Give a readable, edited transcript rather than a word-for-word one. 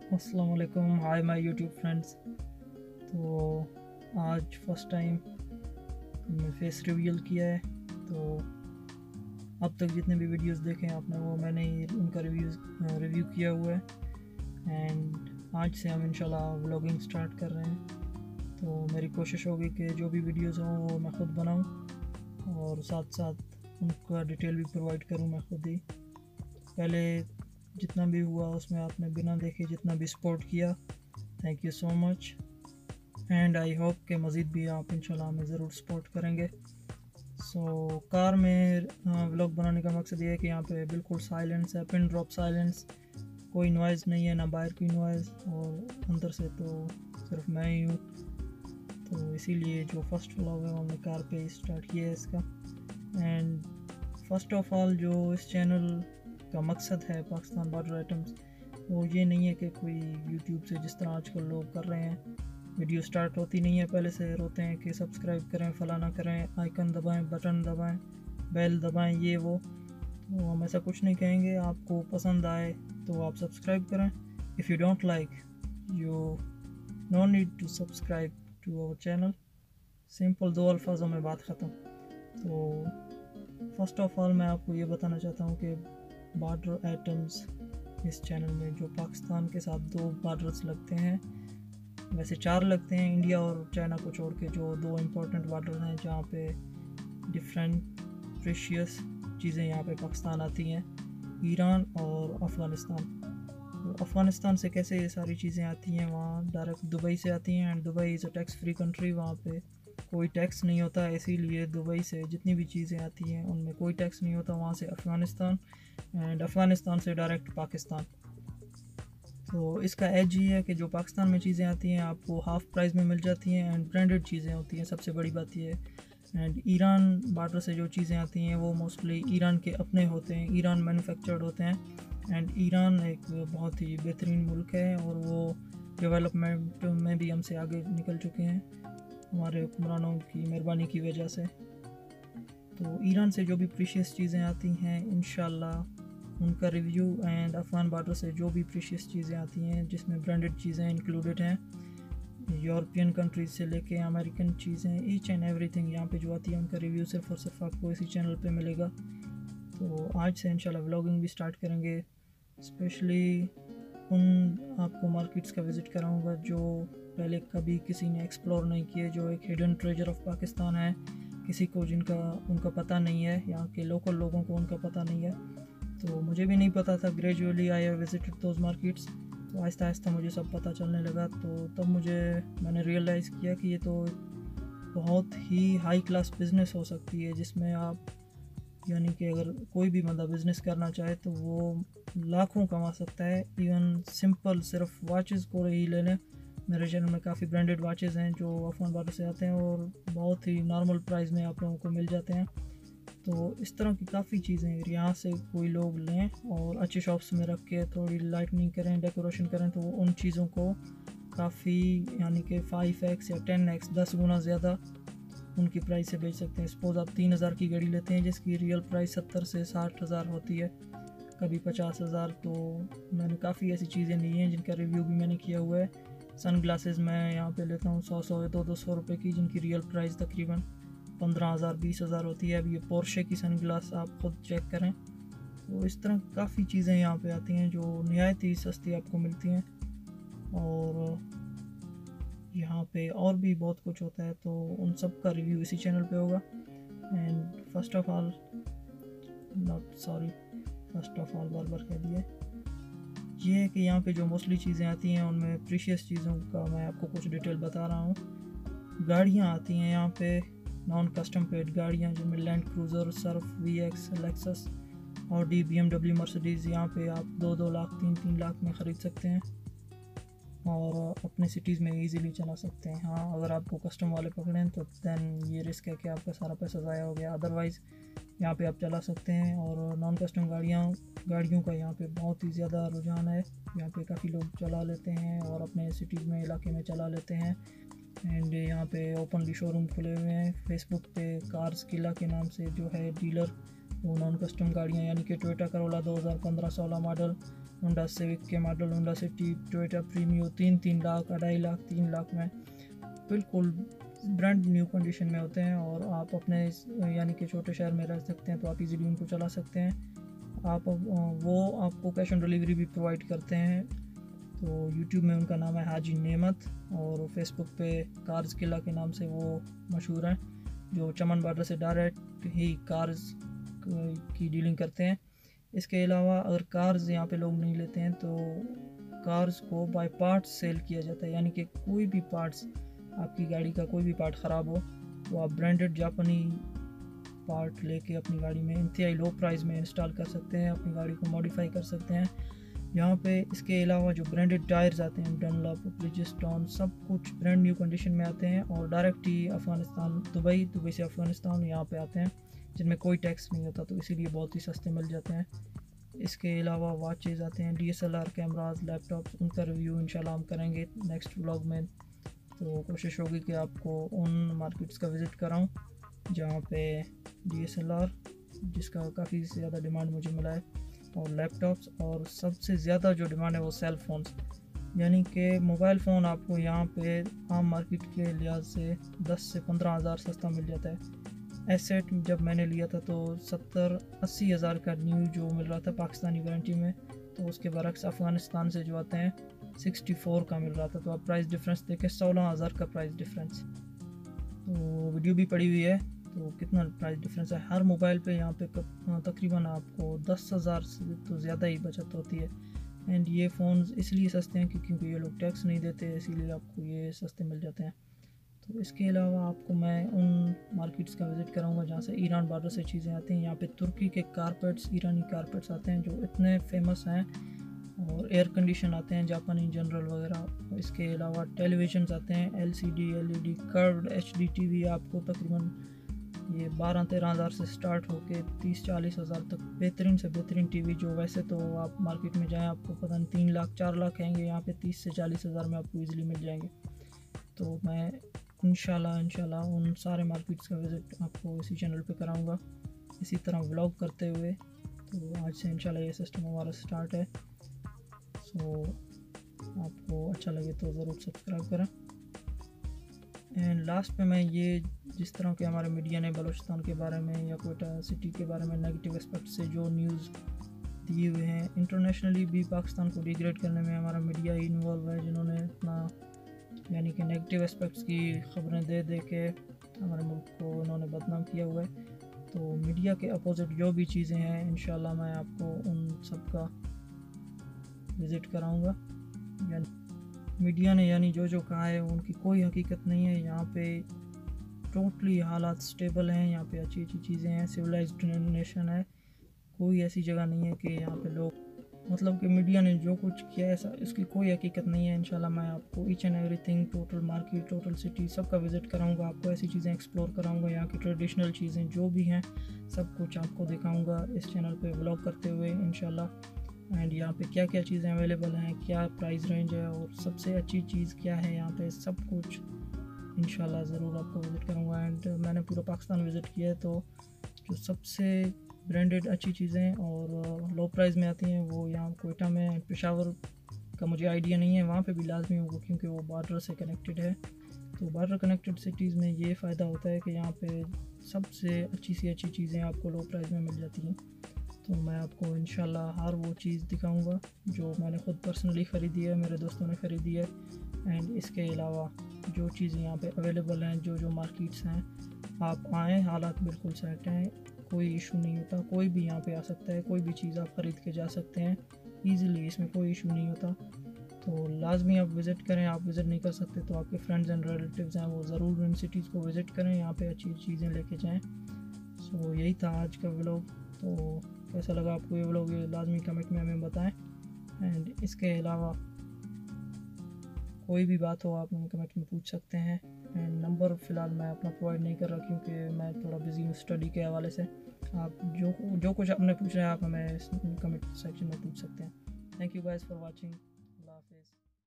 अस्सलाम वालेकुम, hi my YouTube friends. तो आज फर्स्ट टाइम हमने फेस रिवील किया है। तो अब तक जितने भी वीडियोस देखे हैं आपने, वो मैंने ही उनका रिव्यू किया हुआ है। एंड आज से हम इंशाल्लाह व्लॉगिंग स्टार्ट कर रहे हैं। तो मेरी कोशिश होगी कि जो भी वीडियोस हों वो मैं ख़ुद बनाऊं और साथ साथ उनका डिटेल भी प्रोवाइड करूं मैं खुद ही। पहले जितना भी हुआ उसमें आपने बिना देखे जितना भी सपोर्ट किया, thank you so much. And I hope कि मज़ीद भी आप इंशाल्लाह हमें ज़रूर सपोर्ट करेंगे। कार में व्लॉग बनाने का मकसद ये है कि यहाँ पे बिल्कुल साइलेंस है, पिन ड्रॉप साइलेंस, कोई नॉइज़ नहीं है, ना बाहर की नॉइज़ और अंदर से तो सिर्फ मैं ही हूँ। तो इसीलिए जो फर्स्ट व्लॉग है वो हमने कार पे ही स्टार्ट किया है इसका। एंड फर्स्ट ऑफ ऑल जो इस चैनल का मकसद है पाकिस्तान बॉर्डर आइटम्स, वो ये नहीं है कि कोई यूट्यूब से जिस तरह आजकल लोग कर रहे हैं, वीडियो स्टार्ट होती नहीं है पहले से रोते हैं कि सब्सक्राइब करें, फलाना करें, आइकन दबाएं, बटन दबाएं, बेल दबाएं, ये वो। तो हम ऐसा कुछ नहीं कहेंगे। आपको पसंद आए तो आप सब्सक्राइब करें। If you don't like, you no need to subscribe to our channel. Simple, दो अल्फाजों में बात ख़त्म। तो फर्स्ट ऑफ ऑल मैं आपको ये बताना चाहता हूँ कि बॉर्डर आइटम्स इस चैनल में जो पाकिस्तान के साथ दो बॉर्डर्स लगते हैं, वैसे 4 लगते हैं इंडिया और चाइना को छोड़ के, जो दो इम्पोर्टेंट बॉर्डर हैं जहाँ पे डिफरेंट प्रेशियस चीज़ें यहाँ पे पाकिस्तान आती हैं, ईरान और अफ़गानिस्तान। तो अफ़गानिस्तान से कैसे ये सारी चीज़ें आती हैं, वहाँ डायरेक्ट दुबई से आती हैं। And Dubai is a tax free country, वहाँ पे कोई टैक्स नहीं होता, इसीलिए दुबई से जितनी भी चीज़ें आती हैं उनमें कोई टैक्स नहीं होता। वहाँ से अफ़गानिस्तान, एंड अफ़गानिस्तान से डायरेक्ट पाकिस्तान। तो इसका एज ये है कि जो पाकिस्तान में चीज़ें आती हैं आपको हाफ़ प्राइस में मिल जाती हैं एंड ब्रांडेड चीज़ें होती हैं, सबसे बड़ी बात ये है। एंड ईरान बॉर्डर से जो चीज़ें आती हैं वो मोस्टली ईरान के अपने होते हैं, ईरान मैन्युफैक्चर्ड होते हैं। एंड ईरान एक बहुत ही बेहतरीन मुल्क है और वो डेवलपमेंट में भी हमसे आगे निकल चुके हैं हमारे हुक्मरानों की मेहरबानी की वजह से। तो ईरान से जो भी प्रीशियस चीज़ें आती हैं इंशाल्लाह उनका रिव्यू, एंड अफ़गान बॉर्डर से जो भी प्रीशियस चीज़ें आती हैं जिसमें ब्रांडेड चीज़ें इंक्लूडेड हैं, यूरोपियन कंट्रीज़ से लेके अमेरिकन चीज़ें, ईच एंड एवरीथिंग यहाँ पे जो आती है उनका रिव्यू सिर्फ़ और सिर्फ आपको इसी चैनल पे मिलेगा। तो आज से इंशाल्लाह व्लॉगिंग भी स्टार्ट करेंगे। स्पेशली उन आपको मार्केट्स का विज़िट कराऊंगा जो पहले कभी किसी ने एक्सप्लोर नहीं किए, जो एक हिडन ट्रेजर ऑफ पाकिस्तान है, किसी को जिनका उनका पता नहीं है, यहाँ के लोकल लोगों को उनका पता नहीं है। तो मुझे भी नहीं पता था। Gradually I have visited those markets, तो आहिस्ता आहिस्ता मुझे सब पता चलने लगा। तो तब मैंने रियलाइज़ किया कि ये तो बहुत ही हाई क्लास बिज़नेस हो सकती है, जिसमें आप यानी कि अगर कोई भी बंदा बिज़नेस करना चाहे तो वो लाखों कमा सकता है। इवन सिंपल सिर्फ वाचेस को ही ले लें, मेरे चैनल में काफ़ी ब्रांडेड वाचेस हैं जो अफगान बॉर्डर से आते हैं और बहुत ही नॉर्मल प्राइस में आप लोगों को मिल जाते हैं। तो इस तरह की काफ़ी चीज़ें यहाँ से कोई लोग लें और अच्छे शॉप्स में रख के थोड़ी लाइटनिंग करें, डेकोरेशन करें, तो उन चीज़ों को काफ़ी यानी कि 5x या 10x 10 गुना ज़्यादा उनकी प्राइस से बेच सकते हैं। सपोज़ आप 3000 की घड़ी लेते हैं जिसकी रियल प्राइस 70 से 60 हज़ार होती है, कभी 50 हज़ार। तो मैंने काफ़ी ऐसी चीज़ें ली हैं जिनका रिव्यू भी मैंने किया हुआ है। सन ग्लासेस मैं यहाँ पे लेता हूँ 100 या 200 रुपये की, जिनकी रियल प्राइस तकरीबन 15,000 20,000 होती है। अब ये पोर्शे की सन ग्लास आप ख़ुद चेक करें। तो इस तरह काफ़ी चीज़ें यहाँ पे आती हैं जो नहायत ही सस्ती आपको मिलती हैं, और यहाँ पे और भी बहुत कुछ होता है। तो उन सब का रिव्यू इसी चैनल पे होगा। एंड फर्स्ट ऑफ ऑल बार बार कह दिया, ये है कि यहाँ पे जो मोस्टली चीज़ें आती हैं उनमें प्रीशियस चीज़ों का मैं आपको कुछ डिटेल बता रहा हूँ। गाड़ियाँ आती हैं यहाँ पे, नॉन कस्टम पेड गाड़ियाँ जिनमें land cruiser, Surf, VX, Lexus, Audi, BMW, Mercedes यहाँ पे आप 2-2 लाख 3-3 लाख में ख़रीद सकते हैं और अपने सिटीज़ में इजीली चला सकते हैं। हाँ, अगर आपको कस्टम वाले पकड़ें तो दैन ये रिस्क है कि आपका सारा पैसा ज़ाया हो गया, अदरवाइज़ यहाँ पे आप चला सकते हैं। और नॉन कस्टम गाड़ियों का यहाँ पे बहुत ही ज़्यादा रुझान है, यहाँ पे काफ़ी लोग चला लेते हैं और अपने सिटीज़ में, इलाके में चला लेते हैं। एंड यहाँ पे ओपनली शोरूम खुले हुए हैं। फेसबुक पे कार्स किला के नाम से जो है डीलर, वो नॉन कस्टम गाड़ियाँ यानी कि Toyota Corolla 2015-16 model Honda Civic के model, Honda City, Toyota Premio 3-3 lakh, 2.5 lakh, 3 lakh में बिल्कुल ब्रांड न्यू कंडीशन में होते हैं। और आप अपने यानी कि छोटे शहर में रह सकते हैं तो आप इजीली उनको चला सकते हैं। वो आपको कैश ऑन डिलीवरी भी प्रोवाइड करते हैं। तो यूट्यूब में उनका नाम है हाजी नेमत, और फेसबुक पे कार्स किला के नाम से वो मशहूर हैं, जो चमन बॉर्डर से डायरेक्ट ही कार्स की डीलिंग करते हैं। इसके अलावा अगर कार्स यहाँ पे लोग नहीं लेते हैं तो कार्स को बाय पार्ट्स सेल किया जाता है, यानी कि कोई भी पार्ट्स, आपकी गाड़ी का कोई भी पार्ट ख़राब हो तो आप ब्रांडेड जापानी पार्ट लेके अपनी गाड़ी में इंतहाई लो प्राइस में इंस्टॉल कर सकते हैं, अपनी गाड़ी को मॉडिफाई कर सकते हैं यहाँ पे। इसके अलावा जो ब्रांडेड टायर्स आते हैं, डनलॉप, ब्रिजस्टोन, सब कुछ ब्रांड न्यू कंडीशन में आते हैं और डायरेक्ट ही अफ़गानिस्तान, दुबई से अफ़गानिस्तान यहाँ पे आते हैं, जिनमें कोई टैक्स नहीं होता, तो इसीलिए बहुत ही सस्ते मिल जाते हैं। इसके अलावा वॉचेज़ आते हैं, DSLR कैमराज, लैपटॉप्स, उनका रिव्यू इंशाल्लाह हम करेंगे नेक्स्ट व्लॉग में। तो कोशिश होगी कि आपको उन मार्केट्स का विज़िट कराऊँ जहाँ पे DSLR, जिसका काफ़ी ज़्यादा डिमांड मुझे मिला है, और लैपटॉप्स, और सबसे ज़्यादा जो डिमांड है वो सेल फ़ोन्स, यानी कि मोबाइल फ़ोन आपको यहाँ पे आम मार्केट के लिहाज से 10 से 15 हज़ार सस्ता मिल जाता है। एसेट जब मैंने लिया था तो 70-80 हज़ार का न्यू जो मिल रहा था पाकिस्तानी वारंटी में, तो उसके बरक्स अफ़गानिस्तान से जो आते हैं 64 का मिल रहा था। तो आप प्राइस डिफरेंस देखें, 16 हज़ार का प्राइस डिफरेंस। तो वीडियो भी पड़ी हुई है, तो कितना प्राइस डिफरेंस है। हर मोबाइल पे यहाँ पे तकरीबन आपको 10,000 से तो ज़्यादा ही बचत होती है। एंड ये फ़ोन्स इसलिए सस्ते हैं क्योंकि ये लोग टैक्स नहीं देते, इसीलिए आपको ये सस्ते मिल जाते हैं। तो इसके अलावा आपको मैं उन मार्केट्स का विज़िट कराऊंगा जहाँ से ईरान बॉर्डर से चीज़ें आती हैं। यहाँ पे तुर्की के कारपेट्स, ईरानी कारपेट्स आते हैं जो इतने फेमस हैं, और एयर कंडीशन आते हैं जापानी जनरल वगैरह। इसके अलावा टेलीविज़न्स आते हैं, LCD, LED, curved HD TV, आपको तकरीबन ये 12-13 हज़ार से स्टार्ट होके 30-40 हज़ार तक बेहतरीन से बेहतरीन टीवी, जो वैसे तो आप मार्केट में जाएँ आपको पता नहीं 3 लाख 4 लाख कहेंगे, यहाँ पे 30 से 40 हज़ार में आपको ईज़िली मिल जाएंगे। तो मैं इंशाल्लाह उन सारे मार्केट्स का विज़िट आपको इसी चैनल पे कराऊंगा, इसी तरह व्लॉग करते हुए। तो आज से इंशाल्लाह ये सिस्टम हमारा स्टार्ट है। सो आपको अच्छा लगे तो ज़रूर सब्सक्राइब करें। एंड लास्ट में मैं ये, जिस तरह के हमारे मीडिया ने बलूचिस्तान के बारे में या कोयटा सिटी के बारे में नेगेटिव एस्पेक्ट से जो न्यूज़ दिए हुए हैं, इंटरनेशनली भी पाकिस्तान को डिग्रेड करने में हमारा मीडिया ही इन्वॉल्व है, जिन्होंने इतना यानी कि नेगेटिव एस्पेक्ट्स की खबरें दे के हमारे मुल्क को इन्होंने बदनाम किया हुआ है। तो मीडिया के अपोजिट जो भी चीज़ें हैं इंशाल्लाह मैं आपको उन सब का विज़िट कराऊंगा। यानी मीडिया ने यानी जो कहा है उनकी कोई हकीकत नहीं है। यहाँ पे टोटली हालात स्टेबल हैं, यहाँ पे अच्छी चीज़ें हैं, सिविलाइज्ड नेशन है, कोई ऐसी जगह नहीं है कि यहाँ पे लोग, मतलब कि मीडिया ने जो कुछ किया है ऐसा, इसकी कोई हकीकत नहीं है। इंशाल्लाह मैं आपको each and everything, total market, total city, सब का विज़िट कराऊंगा, आपको ऐसी चीज़ें एक्सप्लोर कराऊंगा, यहाँ की ट्रेडिशनल चीज़ें जो भी हैं सब कुछ आपको दिखाऊंगा इस चैनल पे व्लॉग करते हुए इंशाल्लाह। एंड यहाँ पे क्या क्या चीज़ें अवेलेबल हैं, क्या प्राइस रेंज है, और सबसे अच्छी चीज़ क्या है यहाँ पे, सब कुछ इंशाल्लाह ज़रूर आपको विज़िट करूँगा। एंड मैंने पूरा पाकिस्तान विज़िट किया है, तो जो सबसे ब्रांडेड अच्छी चीज़ें और लो प्राइस में आती हैं वो यहाँ कोयटा में, पेशावर का मुझे आइडिया नहीं है, वहाँ पे भी लाजमी होगा क्योंकि वो बॉर्डर से कनेक्टेड है। तो बॉर्डर कनेक्टेड सिटीज़ में ये फ़ायदा होता है कि यहाँ पे सबसे अच्छी सी अच्छी चीज़ें आपको लो प्राइस में मिल जाती हैं। तो मैं आपको इंशाल्लाह हर वो चीज़ दिखाऊंगा जो मैंने ख़ुद पर्सनली ख़रीदी है, मेरे दोस्तों ने ख़रीदी है। एंड इसके अलावा जो चीज़ें यहाँ पे अवेलेबल हैं, जो मार्केट्स हैं, आप आएँ, हालात बिल्कुल सेट हैं, कोई इशू नहीं होता, कोई भी यहाँ पे आ सकता है, कोई भी चीज़ आप ख़रीद के जा सकते हैं ईज़िली, इसमें कोई इशू नहीं होता। तो लाजमी आप विज़िट करें, आप विज़िट नहीं कर सकते तो आपके फ्रेंड्स एंड रिलेटिव्स हैं वो ज़रूर इन सिटीज़ को विज़िट करें, यहाँ पे अच्छी चीज़ें लेके जाएं। सो यही था आज का व्लॉग। तो कैसा लगा आपको ये व्लॉग, ये लाजमी कमेंट में हमें बताएं। एंड इसके अलावा कोई भी बात हो आप हमें कमेंट में पूछ सकते हैं। एंड नंबर फ़िलहाल मैं अपना प्रोवाइड नहीं कर रहा क्योंकि मैं थोड़ा बिज़ी हूँ स्टडी के हवाले से। आप जो कुछ आपने पूछना है आप हमें कमेंट सेक्शन में पूछ सकते हैं। Thank you guys for watching.